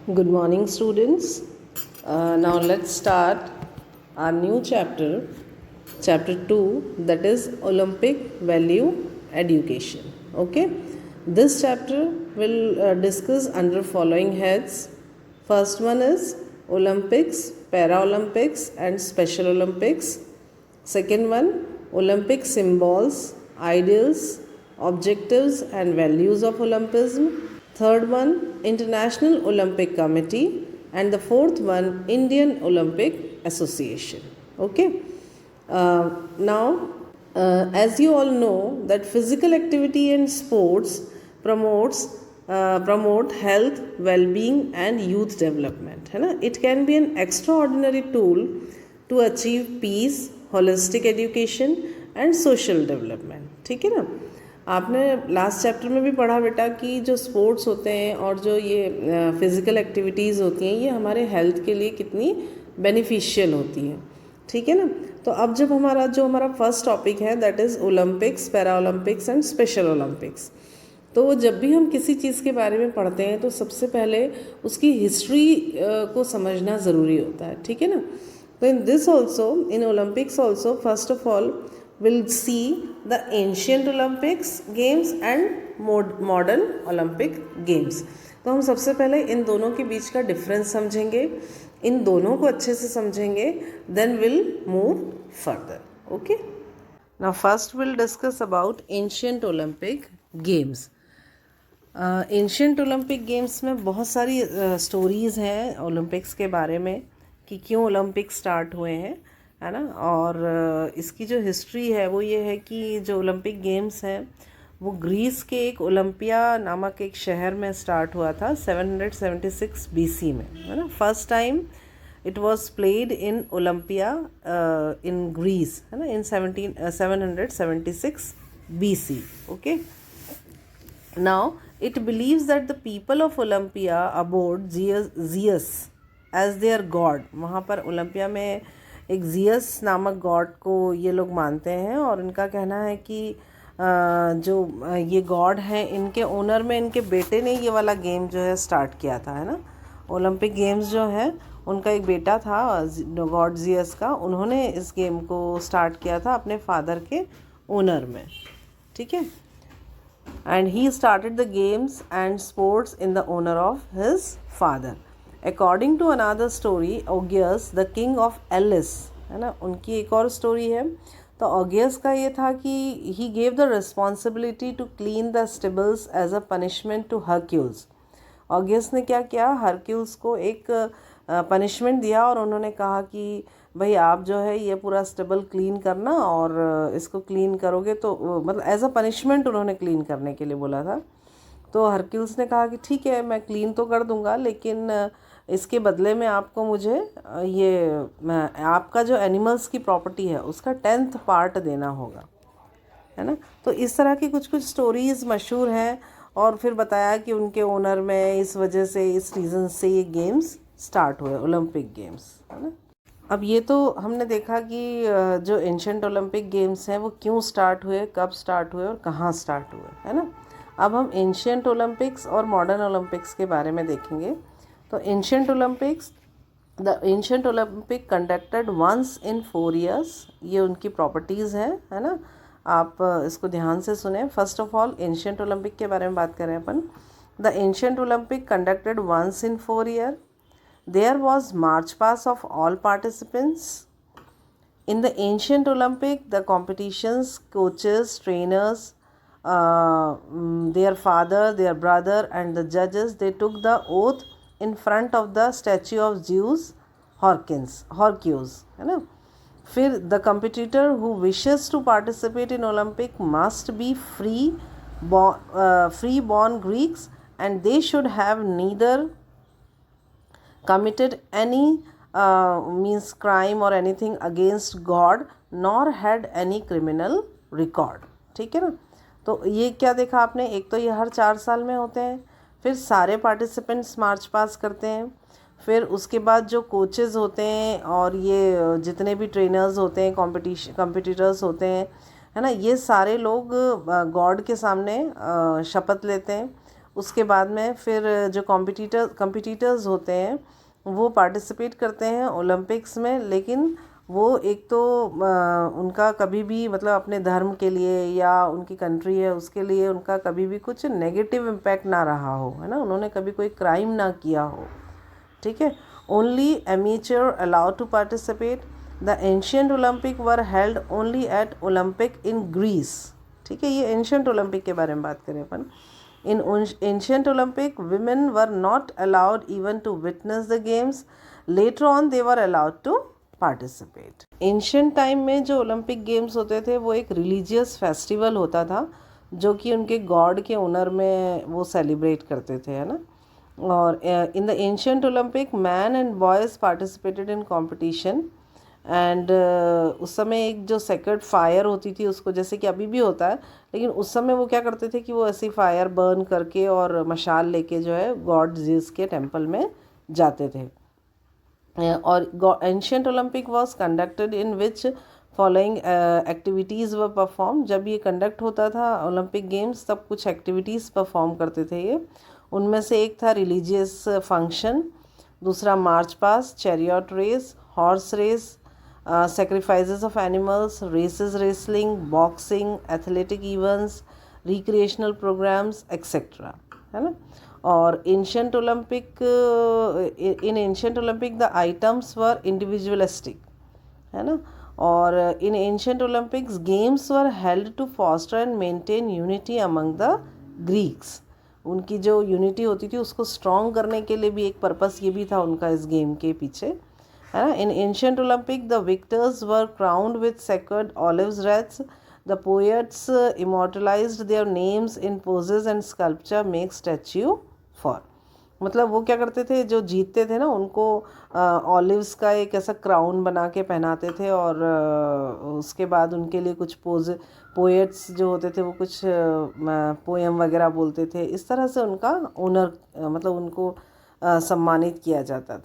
Good morning, students. Now let's start our new chapter, chapter 2, that is Olympic Value Education. Okay, this chapter will discuss under following heads. First one is Olympics, Paralympics, and Special Olympics. Second one, Olympic symbols, ideals, objectives, and values of Olympism. Third one, International Olympic Committee. And the fourth one, Indian Olympic Association. Okay. Now, as you all know, that physical activity and sports promote health, well-being, and youth development. है ना? It can be an extraordinary tool to achieve peace, holistic education, and social development. ठीक है ना? आपने last chapter में भी पढ़ा बेटा कि जो स्पोर्ट्स होते हैं और जो ये फिज़िकल एक्टिविटीज़ होती हैं ये हमारे हेल्थ के लिए कितनी बेनिफिशियल होती हैं. ठीक है ना. तो अब जब हमारा फर्स्ट टॉपिक है that is Olympics, para Olympics and special Olympics. तो जब भी हम किसी चीज़ के बारे में पढ़ते हैं तो सबसे पहले उसकी हिस्ट्री को समझना ज़रूरी होता है. ठीक है ना. तो in this also, in Olympics also, first of all we'll see the ancient Olympics games and modern Olympic games. तो हम सबसे पहले इन दोनों के बीच का डिफरेंस समझेंगे, इन दोनों को अच्छे से समझेंगे, then we'll move further. Okay? Now first we'll discuss about ancient Olympic games. Ancient Olympic games में बहुत सारी स्टोरीज़ हैं ओलंपिक्स के बारे में कि क्यों ओलंपिक स्टार्ट हुए हैं, है ना. और इसकी जो हिस्ट्री है वो ये है कि जो ओलंपिक गेम्स हैं वो ग्रीस के एक ओलंपिया नामक एक शहर में स्टार्ट हुआ था 776 BC में, है ना. First time it was played in Olympia in Greece, है ना, in 776 BC. Okay. Now it believes that the people of Olympia abhorred Zeus as their god. वहाँ पर ओलंपिया में एक जियस नामक गॉड को ये लोग मानते हैं और इनका कहना है कि जो ये गॉड हैं इनके ओनर में इनके बेटे ने ये वाला गेम जो है स्टार्ट किया था, है ना. ओलंपिक गेम्स जो है उनका एक बेटा था गॉड जियस का, उन्होंने इस गेम को स्टार्ट किया था अपने फादर के ओनर में. ठीक है. And he started the games and sports in the honor of his father. According to another story, Augeas, the king of Elis, है ना, उनकी एक और स्टोरी है. तो ऑगियस का ये था कि he gave the responsibility to clean the stables as a punishment to Hercules. ऑगियस ने क्या किया, हरक्यूल्स को एक पनिशमेंट दिया और उन्होंने कहा कि भाई आप जो है ये पूरा स्टेबल क्लीन करना और इसको क्लीन करोगे तो मतलब एज अ पनिशमेंट उन्होंने क्लीन करने के लिए बोला था. तो हरक्यूल्स ने कहा कि ठीक है मैं क्लीन तो कर दूंगा लेकिन इसके बदले में आपको मुझे ये आपका जो एनिमल्स की प्रॉपर्टी है उसका 10th पार्ट देना होगा, है ना. तो इस तरह की कुछ कुछ स्टोरीज़ मशहूर हैं और फिर बताया कि उनके ओनर में इस वजह से इस रीज़न से ये गेम्स स्टार्ट हुए ओलंपिक गेम्स, है ना. अब ये तो हमने देखा कि जो एंशिएंट ओलंपिक गेम्स हैं वो क्यों स्टार्ट हुए, कब स्टार्ट हुए और कहाँ स्टार्ट हुए, है ना. अब हम एंशिएंट ओलंपिक्स और मॉडर्न ओलंपिक्स के बारे में देखेंगे. तो ancient Olympics, the ancient Olympic conducted once in 4 years. ये उनकी प्रॉपर्टीज़ हैं, है ना. आप इसको ध्यान से सुने. First of all ancient Olympic के बारे में बात करें अपन. The ancient Olympic conducted once in 4 year. There was march past of all participants. In the ancient Olympic, the competitions, coaches, trainers, their father, their brother and the judges, they took the oath in front of the statue of Zeus Hercules, है ना. फिर the competitor who wishes to participate in Olympic must be free-born Greeks and they should have neither committed any means crime or anything against God nor had any criminal record. ठीक है ना. तो ये क्या देखा आपने, एक तो ये हर 4 साल में होते हैं, फिर सारे पार्टिसिपेंट्स मार्च पास करते हैं, फिर उसके बाद जो कोचेज़ होते हैं और ये जितने भी ट्रेनर्स होते हैं, कॉम्पिटिटर्स होते हैं, है ना, ये सारे लोग गॉड के सामने शपथ लेते हैं उसके बाद में फिर जो कॉम्पिटिटर्स होते हैं वो पार्टिसिपेट करते हैं ओलंपिक्स में, लेकिन वो एक तो उनका कभी भी मतलब अपने धर्म के लिए या उनकी कंट्री है उसके लिए उनका कभी भी कुछ नेगेटिव इम्पैक्ट ना रहा हो, है ना, उन्होंने कभी कोई क्राइम ना किया हो, ठीक है. Only amateur allowed to participate. The ancient Olympic were held only at Olympic in Greece. ठीक है, ये एंशियंट ओलंपिक के बारे में बात करें अपन. In ancient Olympic, women were not allowed even to witness the games. Later on, they were allowed to participate. Ancient time में जो ओलंपिक गेम्स होते थे वो एक रिलीजियस फेस्टिवल होता था जो कि उनके गॉड के ऑनर में वो सेलिब्रेट करते थे, है ना. और in the ancient Olympic man and boys participated in competition and उस समय एक जो सेक्रेड फायर होती थी उसको, जैसे कि अभी भी होता है, लेकिन उस समय वो क्या करते थे कि वो ऐसी फायर बर्न करके और मशाल लेके जो है गॉड जीस के टेम्पल में जाते थे. और ancient Olympic was conducted in which following activities व परफॉर्म. जब ये कंडक्ट होता था ओलंपिक गेम्स तब कुछ एक्टिविटीज़ परफॉर्म करते थे ये. उनमें से एक था रिलीजियस फंक्शन, दूसरा march past, chariot race, horse race, sacrifices of animals, races, wrestling, boxing, athletic events, recreational programs, etc. है ना. और ancient Olympic, in ancient Olympic the items were individualistic, है ना. और in ancient Olympics games were held to foster and maintain unity among the Greeks. उनकी जो unity होती थी उसको स्ट्रॉन्ग करने के लिए भी एक पर्पस ये भी था उनका इस गेम के पीछे, है ना. In ancient Olympic the victors were crowned with sacred olives reeds. The poets immortalised their names in poses and sculpture make statue for. मतलब वो क्या करते थे, जो जीतते थे ना उनको ऑलिव्स का एक ऐसा क्राउन बना के पहनाते थे और उसके बाद उनके लिए कुछ पोएट्स जो होते थे वो कुछ पोएम वगैरह बोलते थे. इस तरह से उनका ऑनर मतलब उनको सम्मानित किया जाता था.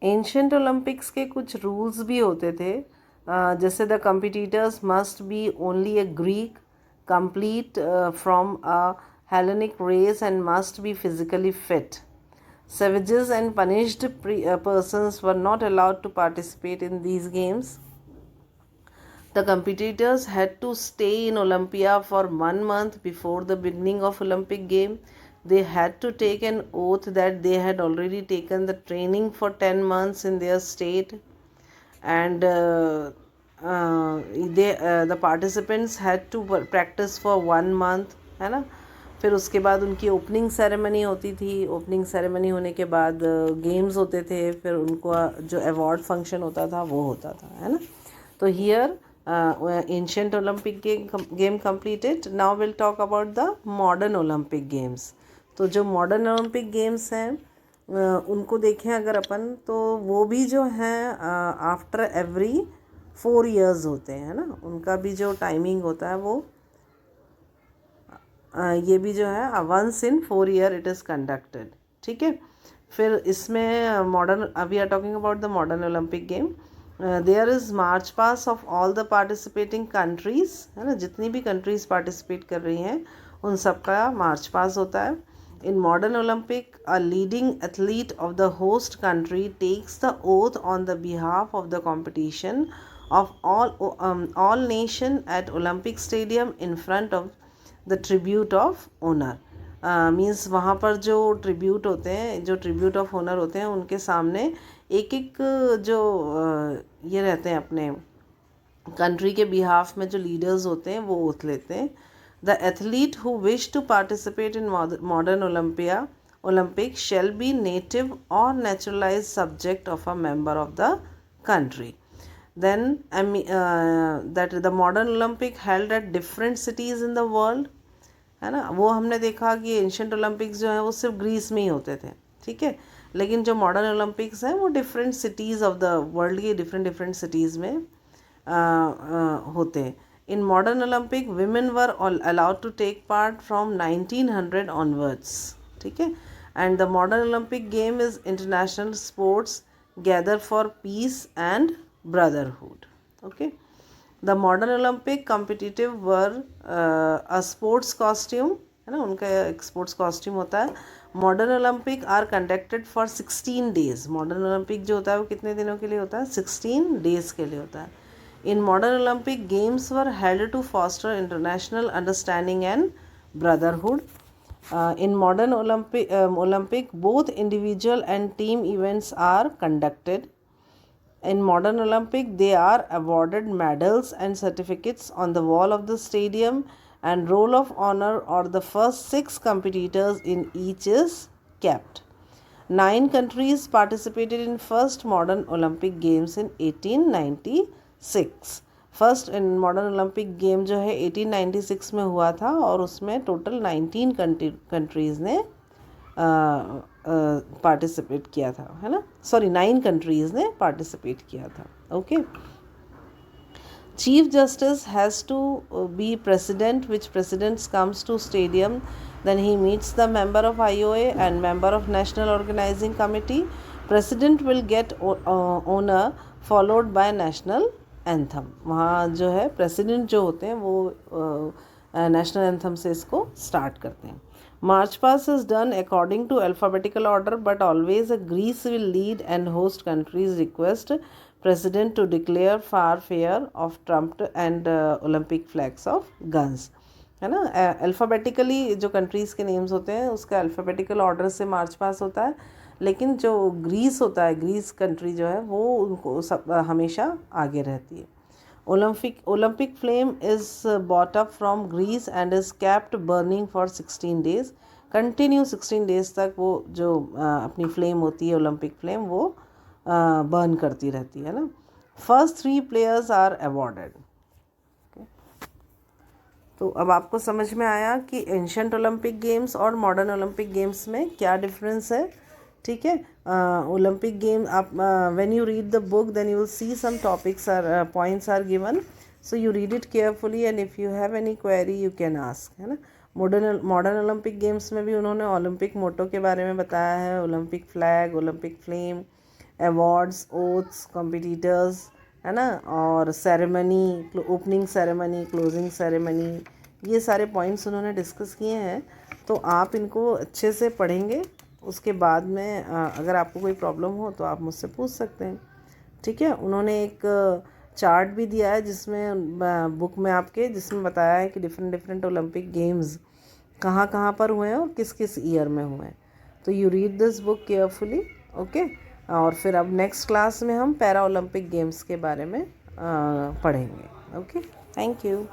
एंशियंट ओलंपिक्स के कुछ रूल्स भी होते थे, जैसे the competitors must be only a Greek, complete from a Hellenic race and must be physically fit. Savages and punished persons were not allowed to participate in these games. The competitors had to stay in Olympia for 1 month before the beginning of Olympic game. They had to take an oath that they had already taken the training for 10 months in their state, and the participants had to practice for 1 month, है ना. फिर उसके बाद उनकी opening ceremony होती थी. Opening ceremony होने के बाद गेम्स होते थे, फिर उनको जो अवार्ड फंक्शन होता था वो होता था, है ना. तो here ancient Olympic game completed. Now will talk about the modern Olympic games. तो जो मॉडर्न ओलंपिक गेम्स हैं उनको देखें अगर अपन, तो वो भी जो हैं आफ्टर एवरी 4 years होते हैं, है ना. उनका भी जो टाइमिंग होता है वो ये भी जो है once in 4 year it is conducted. ठीक है. फिर इसमें modern, we are talking about the modern Olympic game. There is march past of all the participating countries, है ना. जितनी भी कंट्रीज़ पार्टिसिपेट कर रही हैं उन सब का मार्च पास होता है. In modern Olympic a leading athlete of the host country takes the oath on the behalf of the competition of all nation at Olympic stadium in front of the tribute of honour. मीन्स वहाँ पर जो tribute होते हैं, जो tribute of honour होते हैं, उनके सामने एक एक जो ये रहते हैं अपने कंट्री के बिहाफ में जो लीडर्स होते हैं वो ओथ लेते हैं. The athlete who wish to participate in modern Olympic shall be native और naturalise subject of a member of the country. Then that the modern Olympic held at different cities in the world, है ना. वो हमने देखा कि ancient Olympics जो है वो सिर्फ ग्रीस में ही होते थे, ठीक है. लेकिन जो मॉडर्न ओलंपिक्स हैं वो different cities of the world की डिफरेंट सिटीज़ में होते हैं. In modern Olympic women were allowed to take part from 1900 onwards, ठीक है. And the modern Olympic game is international sports gather for peace and brotherhood. Okay. The modern Olympic competitive were a sports costume, है ना, उनका एक sports costume होता है। Modern Olympic are conducted for 16 days. Modern Olympic जो होता है वो कितने दिनों के लिए होता है? 16 डेज के लिए होता है। In modern Olympic games were held to foster international understanding and brotherhood. In modern Olympic, both individual and team events are conducted. In modern Olympic, they are awarded medals and certificates on the wall of the stadium, and roll of honor or the first 6 competitors in each is kept. 9 countries participated in first modern Olympic Games in 1896. First in modern Olympic game जो है 1896 में हुआ था और उसमें total 19 countries ने participate किया था, है ना, सॉरी 9 कंट्रीज़ ने पार्टिसिपेट किया था। Okay, chief justice has to be president which presidents comes to stadium, then he meets the member of IOA and member of National Organizing Committee. President will get honor followed by national anthem. वहाँ जो है president जो होते हैं वो national anthem से इसको start करते हैं। March past is done according to alphabetical order but always Greece will lead and host countries request president to declare fanfare of trumpets and Olympic flags of guns, है ना। Alphabetically जो countries के names होते हैं उसका alphabetical order से मार्च past होता है, लेकिन जो ग्रीस होता है, ग्रीस कंट्री जो है वो उनको सब हमेशा आगे रहती है। Olympic flame is bought up from Greece and is kept burning for 16 days. Continue 16 days तक वो जो अपनी फ्लेम होती है ओलंपिक फ्लेम वो बर्न करती रहती है ना। First 3 players are awarded. तो अब आपको समझ में आया कि एंशंट ओलंपिक गेम्स और मॉडर्न ओलंपिक गेम्स में क्या डिफरेंस है। ठीक है, ओलंपिक गेम आप when you read the book then you will see some topics or points are given, so you read it carefully and if you have any query you can ask, है ना। Modern Olympic games में भी उन्होंने Olympic मोटो के बारे में बताया है, Olympic flag, Olympic flame, awards, oaths, competitors, है ना, और ceremony, opening ceremony, closing ceremony, ये सारे पॉइंट्स उन्होंने डिस्कस किए हैं। तो आप इनको अच्छे से पढ़ेंगे, उसके बाद में अगर आपको कोई प्रॉब्लम हो तो आप मुझसे पूछ सकते हैं। ठीक है, उन्होंने एक चार्ट भी दिया है जिसमें बुक में आपके जिसमें बताया है कि डिफरेंट ओलंपिक गेम्स कहाँ कहाँ पर हुए हैं और किस किस ईयर में हुए हैं। तो you read this book carefully, okay. और फिर अब नेक्स्ट क्लास में हम पैरा ओलंपिक गेम्स के बारे में पढ़ेंगे। Okay, thank you.